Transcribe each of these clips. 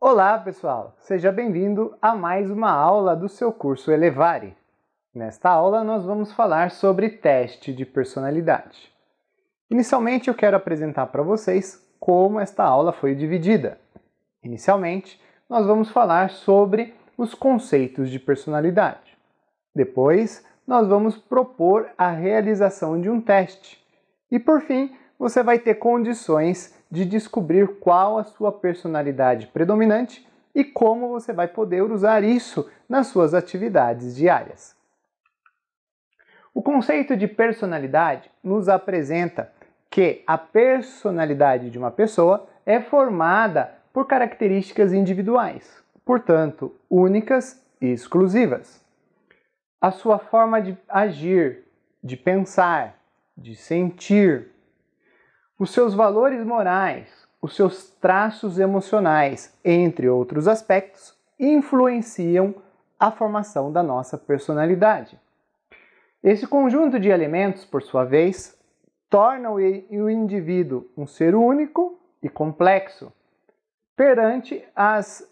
Olá, pessoal! Seja bem-vindo a mais uma aula do seu curso Elevare. Nesta aula, nós vamos falar sobre teste de personalidade. Inicialmente, eu quero apresentar para vocês como esta aula foi dividida. Inicialmente, nós vamos falar sobre os conceitos de personalidade. Depois, nós vamos propor a realização de um teste. E, por fim, você vai ter condições de descobrir qual a sua personalidade predominante e como você vai poder usar isso nas suas atividades diárias. O conceito de personalidade nos apresenta que a personalidade de uma pessoa é formada por características individuais, portanto, únicas e exclusivas. A sua forma de agir, de pensar, de sentir, os seus valores morais, os seus traços emocionais, entre outros aspectos, influenciam a formação da nossa personalidade. Esse conjunto de elementos, por sua vez, torna o indivíduo um ser único e complexo, perante as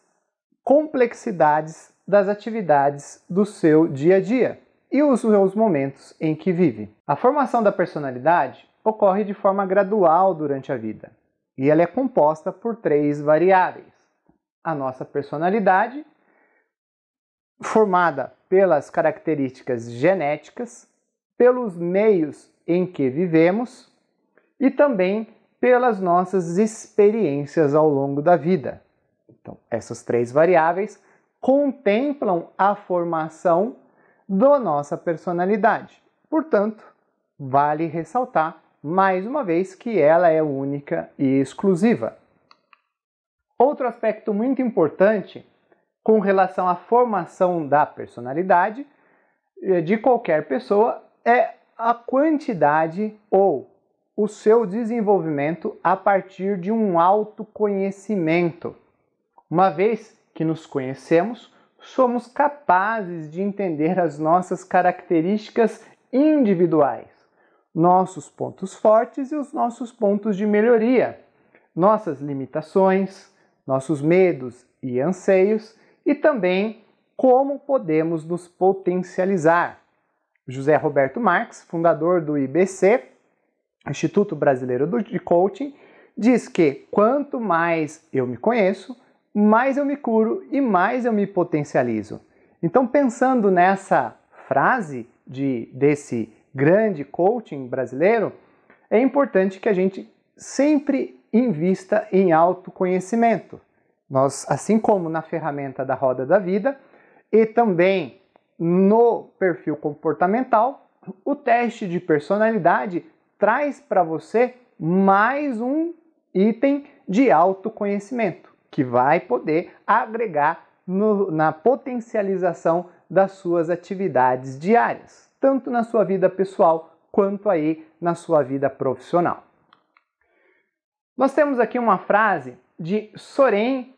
complexidades das atividades do seu dia a dia e os seus momentos em que vive. A formação da personalidade ocorre de forma gradual durante a vida e ela é composta por 3 variáveis. A nossa personalidade, formada pelas características genéticas, pelos meios em que vivemos e também pelas nossas experiências ao longo da vida. Então, essas 3 variáveis contemplam a formação da nossa personalidade. Portanto, vale ressaltar mais uma vez que ela é única e exclusiva. Outro aspecto muito importante com relação à formação da personalidade de qualquer pessoa é a quantidade ou o seu desenvolvimento a partir de um autoconhecimento. Uma vez que nos conhecemos, somos capazes de entender as nossas características individuais, nossos pontos fortes e os nossos pontos de melhoria, nossas limitações, nossos medos e anseios e também como podemos nos potencializar. José Roberto Marx, fundador do IBC, Instituto Brasileiro de Coaching, diz que quanto mais eu me conheço, mais eu me curo e mais eu me potencializo. Então, pensando nessa frase desse grande coaching brasileiro, é importante que a gente sempre invista em autoconhecimento. Nós, assim como na ferramenta da Roda da Vida e também no perfil comportamental, o teste de personalidade traz para você mais um item de autoconhecimento que vai poder agregar na potencialização das suas atividades diárias, tanto na sua vida pessoal quanto aí na sua vida profissional. Nós temos aqui uma frase de Søren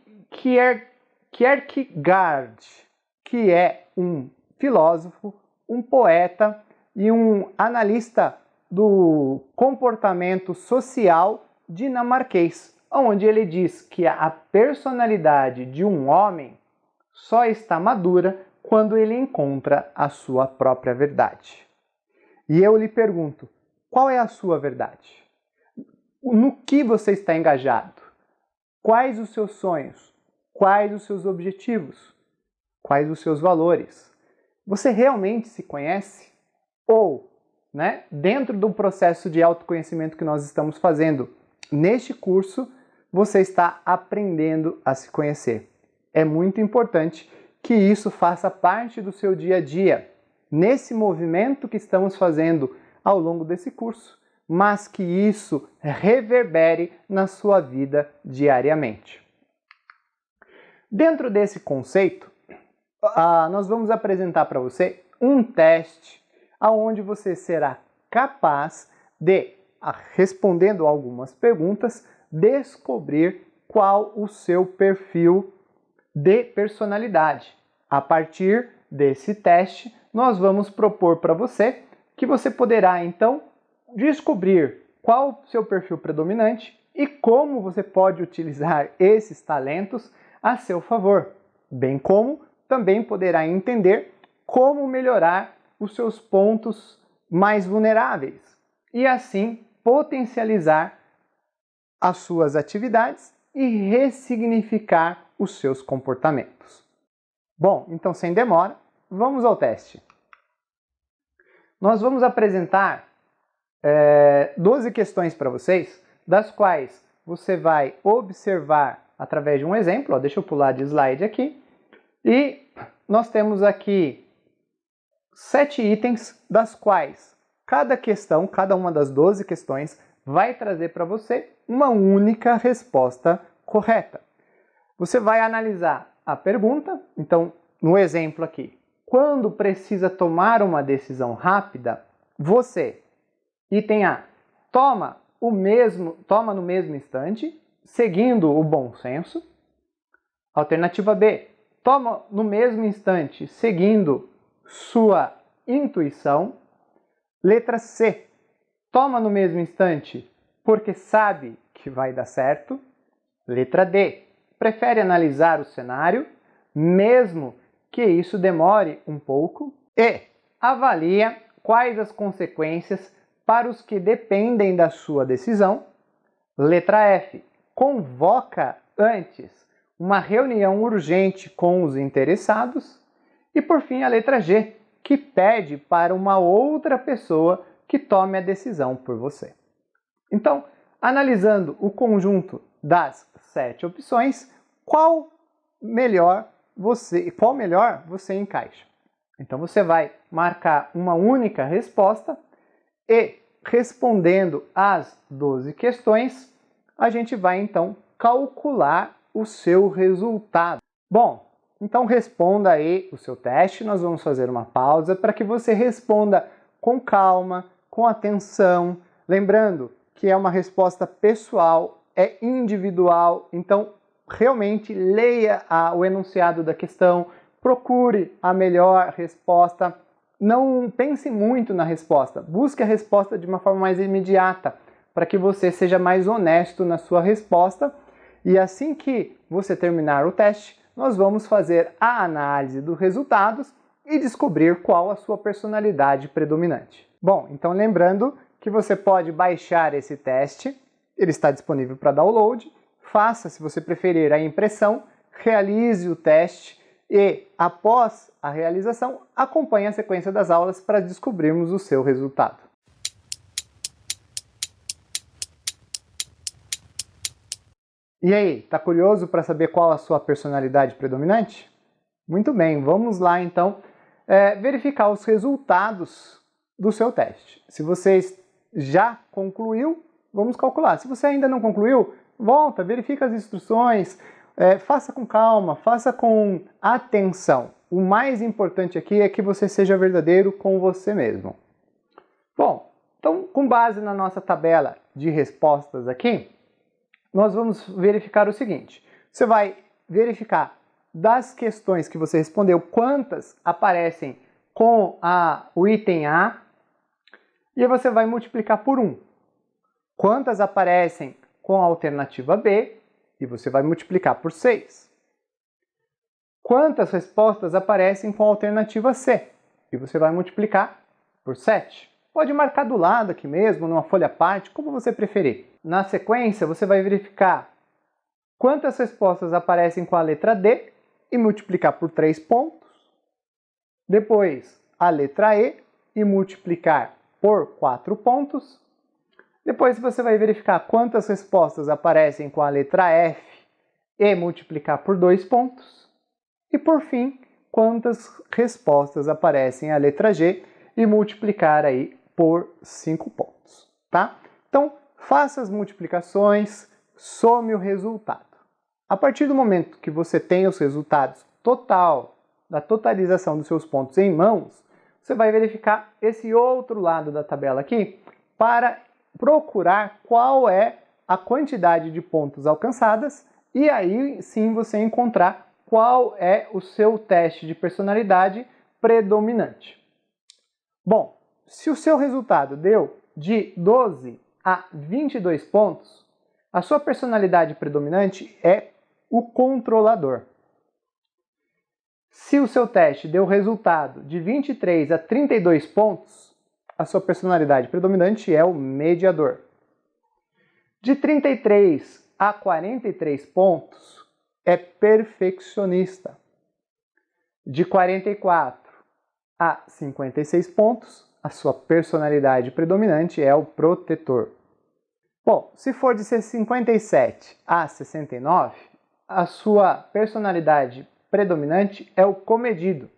Kierkegaard, que é um filósofo, um poeta e um analista do comportamento social dinamarquês, onde ele diz que a personalidade de um homem só está madura quando ele encontra a sua própria verdade. E eu lhe pergunto, qual é a sua verdade? No que você está engajado? Quais os seus sonhos? Quais os seus objetivos? Quais os seus valores? Você realmente se conhece? Ou, dentro do processo de autoconhecimento que nós estamos fazendo neste curso, você está aprendendo a se conhecer. É muito importante que isso faça parte do seu dia a dia, nesse movimento que estamos fazendo ao longo desse curso, mas que isso reverbere na sua vida diariamente. Dentro desse conceito, nós vamos apresentar para você um teste onde você será capaz de, respondendo algumas perguntas, descobrir qual o seu perfil de personalidade. A partir desse teste, nós vamos propor para você que você poderá, então, descobrir qual o seu perfil predominante e como você pode utilizar esses talentos a seu favor, bem como também poderá entender como melhorar os seus pontos mais vulneráveis e assim potencializar as suas atividades e ressignificar os seus comportamentos. Bom, então sem demora, vamos ao teste. Nós vamos apresentar 12 questões para vocês, das quais você vai observar através de um exemplo. Deixa eu pular de slide aqui. E nós temos aqui 7 itens, das quais cada questão, cada uma das 12 questões, vai trazer para você uma única resposta correta. Você vai analisar a pergunta. Então, no exemplo aqui, quando precisa tomar uma decisão rápida, você, item A, toma no mesmo instante, seguindo o bom senso. Alternativa B, toma no mesmo instante, seguindo sua intuição. Letra C, toma no mesmo instante porque sabe que vai dar certo. Letra D, prefere analisar o cenário, mesmo que isso demore um pouco. E avalia quais as consequências para os que dependem da sua decisão. Letra F, convoca antes uma reunião urgente com os interessados. E por fim a letra G, que pede para uma outra pessoa que tome a decisão por você. Então, analisando o conjunto das 7 opções, qual melhor você encaixa? Então você vai marcar uma única resposta e, respondendo as 12 questões, a gente vai então calcular o seu resultado. Bom, então responda aí o seu teste. Nós vamos fazer uma pausa para que você responda com calma, com atenção, lembrando que é uma resposta pessoal, é individual, então realmente leia o enunciado da questão, procure a melhor resposta, não pense muito na resposta, busque a resposta de uma forma mais imediata, para que você seja mais honesto na sua resposta. E assim que você terminar o teste, nós vamos fazer a análise dos resultados e descobrir qual a sua personalidade predominante. Bom, então lembrando que você pode baixar esse teste, ele está disponível para download. Faça, se você preferir, a impressão, realize o teste e, após a realização, acompanhe a sequência das aulas para descobrirmos o seu resultado. E aí, está curioso para saber qual a sua personalidade predominante? Muito bem, vamos lá então verificar os resultados do seu teste. Se você já concluiu, vamos calcular. Se você ainda não concluiu, volta, verifica as instruções, faça com calma, faça com atenção. O mais importante aqui é que você seja verdadeiro com você mesmo. Bom, então com base na nossa tabela de respostas aqui, nós vamos verificar o seguinte. Você vai verificar das questões que você respondeu, quantas aparecem com o item A, e você vai multiplicar por 1. Quantas aparecem com a alternativa B, e você vai multiplicar por 6. Quantas respostas aparecem com a alternativa C, e você vai multiplicar por 7. Pode marcar do lado aqui mesmo, numa folha à parte, como você preferir. Na sequência, você vai verificar quantas respostas aparecem com a letra D e multiplicar por 3 pontos. Depois, a letra E e multiplicar por 4 pontos. Depois você vai verificar quantas respostas aparecem com a letra F e multiplicar por 2 pontos. E por fim, quantas respostas aparecem a letra G e multiplicar aí por 5 pontos, tá? Então, faça as multiplicações, some o resultado. A partir do momento que você tem os resultados da totalização dos seus pontos em mãos, você vai verificar esse outro lado da tabela aqui para procurar qual é a quantidade de pontos alcançadas e aí sim você encontrar qual é o seu teste de personalidade predominante. Bom, se o seu resultado deu de 12 a 22 pontos, a sua personalidade predominante é o controlador. Se o seu teste deu resultado de 23 a 32 pontos, a sua personalidade predominante é o mediador. De 33 a 43 pontos, é perfeccionista. De 44 a 56 pontos, a sua personalidade predominante é o protetor. Bom, se for de 57 a 69, a sua personalidade predominante é o comedido.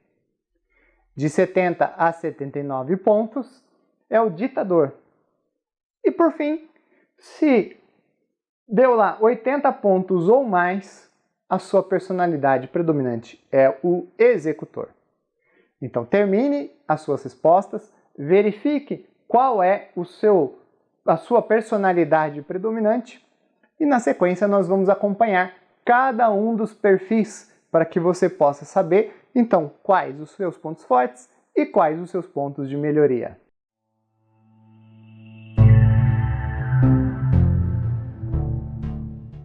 De 70 a 79 pontos, é o ditador. E por fim, se deu lá 80 pontos ou mais, a sua personalidade predominante é o executor. Então termine as suas respostas, verifique qual é a sua personalidade predominante e na sequência nós vamos acompanhar cada um dos perfis para que você possa saber então quais os seus pontos fortes e quais os seus pontos de melhoria.